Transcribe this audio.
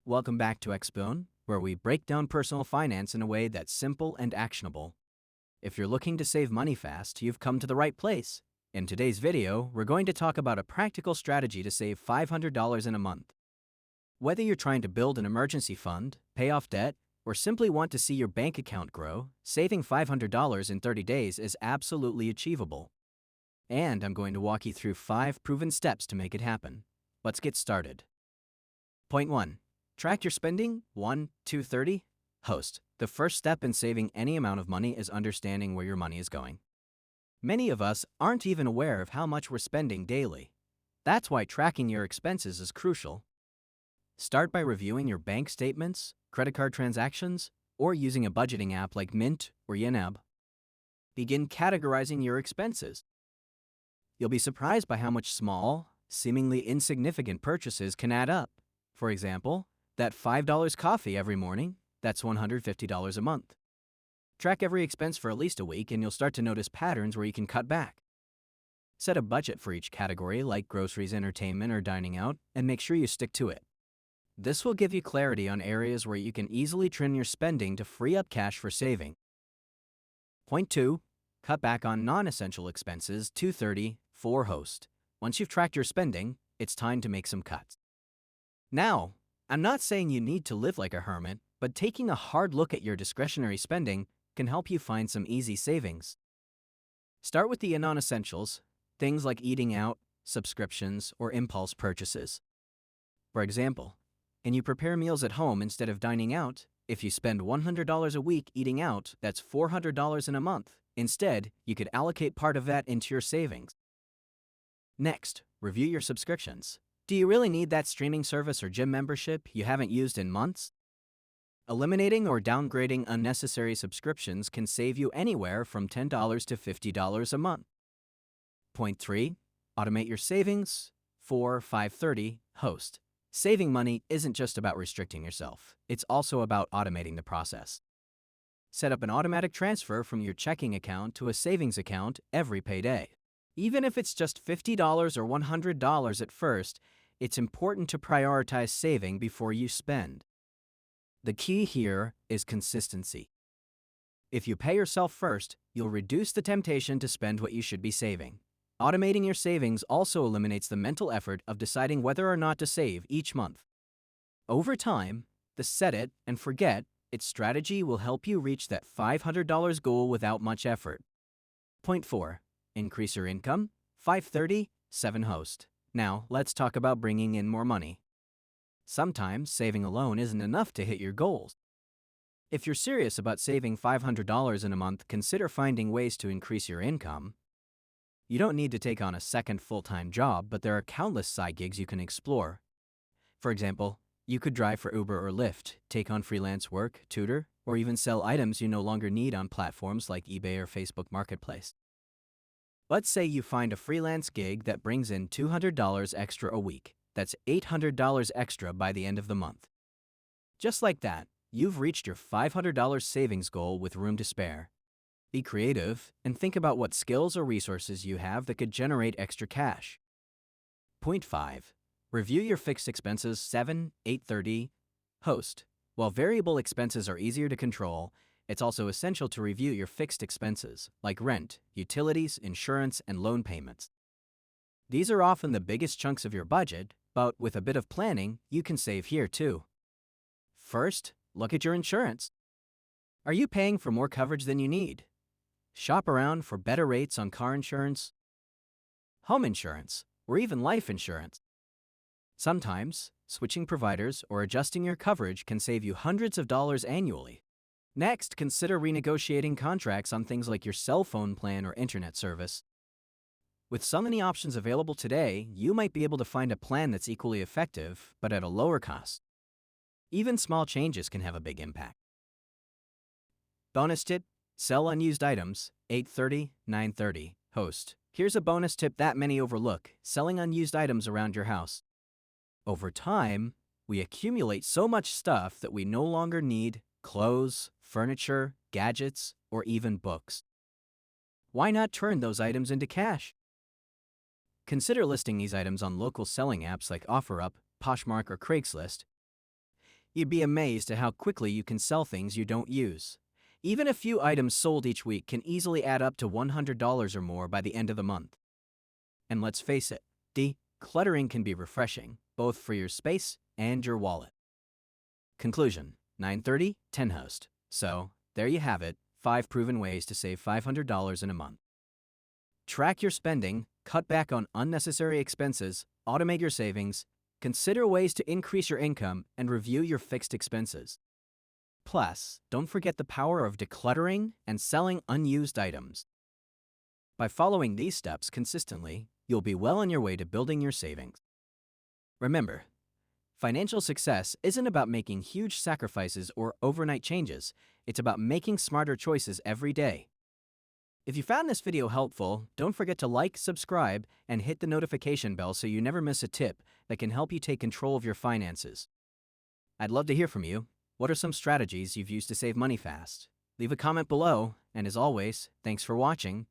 Welcome back to Xbone, where we break down personal finance in a way that's simple and actionable. If you're looking to save money fast, you've come to the right place. In today's video, we're going to talk about a practical strategy to save $500 in a month. Whether you're trying to build an emergency fund, pay off debt, or simply want to see your bank account grow, saving $500 in 30 days is absolutely achievable. And I'm going to walk you through 5 proven steps to make it happen. Let's get started. Point 1. Track your spending. 1, 2, 30. Host. The first step in saving any amount of money is understanding where your money is going. Many of us aren't even aware of how much we're spending daily. That's why tracking your expenses is crucial. Start by reviewing your bank statements, credit card transactions, or using a budgeting app like Mint or Yanab. Begin categorizing your expenses. You'll be surprised by how much small, seemingly insignificant purchases can add up. For example, that $5 coffee every morning, that's $150 a month. Track every expense for at least a week and you'll start to notice patterns where you can cut back. Set a budget for each category like groceries, entertainment, or dining out, and make sure you stick to it. This will give you clarity on areas where you can easily trim your spending to free up cash for saving. Point 2. Cut back on non-essential expenses. 230. 4. Host. Once you've tracked your spending, it's time to make some cuts. Now, I'm not saying you need to live like a hermit, but taking a hard look at your discretionary spending can help you find some easy savings. Start with the non-essentials, things like eating out, subscriptions, or impulse purchases. For example, can you prepare meals at home instead of dining out? If you spend $100 a week eating out, that's $400 in a month. Instead, you could allocate part of that into your savings. Next, review your subscriptions. Do you really need that streaming service or gym membership you haven't used in months? Eliminating or downgrading unnecessary subscriptions can save you anywhere from $10 to $50 a month. Point 3. Automate your savings. 4. 530. Host. Saving money isn't just about restricting yourself. It's also about automating the process. Set up an automatic transfer from your checking account to a savings account every payday. Even if it's just $50 or $100 at first, it's important to prioritize saving before you spend. The key here is consistency. If you pay yourself first, you'll reduce the temptation to spend what you should be saving. Automating your savings also eliminates the mental effort of deciding whether or not to save each month. Over time, the set it and forget its strategy will help you reach that $500 goal without much effort. Point 4. Increase your income. 530. 7. Host. Now, let's talk about bringing in more money. Sometimes saving alone isn't enough to hit your goals. If you're serious about saving $500 in a month, consider finding ways to increase your income. You don't need to take on a second full-time job, but there are countless side gigs you can explore. For example, you could drive for Uber or Lyft, take on freelance work, tutor, or even sell items you no longer need on platforms like eBay or Facebook Marketplace. Let's say you find a freelance gig that brings in $200 extra a week. That's $800 extra by the end of the month. Just like that, you've reached your $500 savings goal with room to spare. Be creative and think about what skills or resources you have that could generate extra cash. Point 5. Review your fixed expenses. 7. 830. Host. While variable expenses are easier to control, it's also essential to review your fixed expenses, like rent, utilities, insurance, and loan payments. These are often the biggest chunks of your budget, but with a bit of planning, you can save here too. First, look at your insurance. Are you paying for more coverage than you need? Shop around for better rates on car insurance, home insurance, or even life insurance. Sometimes, switching providers or adjusting your coverage can save you hundreds of dollars annually. Next, consider renegotiating contracts on things like your cell phone plan or internet service. With so many options available today, you might be able to find a plan that's equally effective, but at a lower cost. Even small changes can have a big impact. Bonus tip: sell unused items. 830. 930. Host. Here's a bonus tip that many overlook: selling unused items around your house. Over time, we accumulate so much stuff that we no longer need: clothes, furniture, gadgets, or even books. Why not turn those items into cash? Consider listing these items on local selling apps like OfferUp, Poshmark, or Craigslist. You'd be amazed at how quickly you can sell things you don't use. Even a few items sold each week can easily add up to $100 or more by the end of the month. And let's face it, decluttering can be refreshing, both for your space and your wallet. Conclusion: 930, 10 host. So, there you have it, 5 proven ways to save $500 in a month. Track your spending, cut back on unnecessary expenses, automate your savings, consider ways to increase your income, and review your fixed expenses. Plus, don't forget the power of decluttering and selling unused items. By following these steps consistently, you'll be well on your way to building your savings. Remember, financial success isn't about making huge sacrifices or overnight changes. It's about making smarter choices every day. If you found this video helpful, don't forget to like, subscribe, and hit the notification bell so you never miss a tip that can help you take control of your finances. I'd love to hear from you. What are some strategies you've used to save money fast? Leave a comment below, and as always, thanks for watching.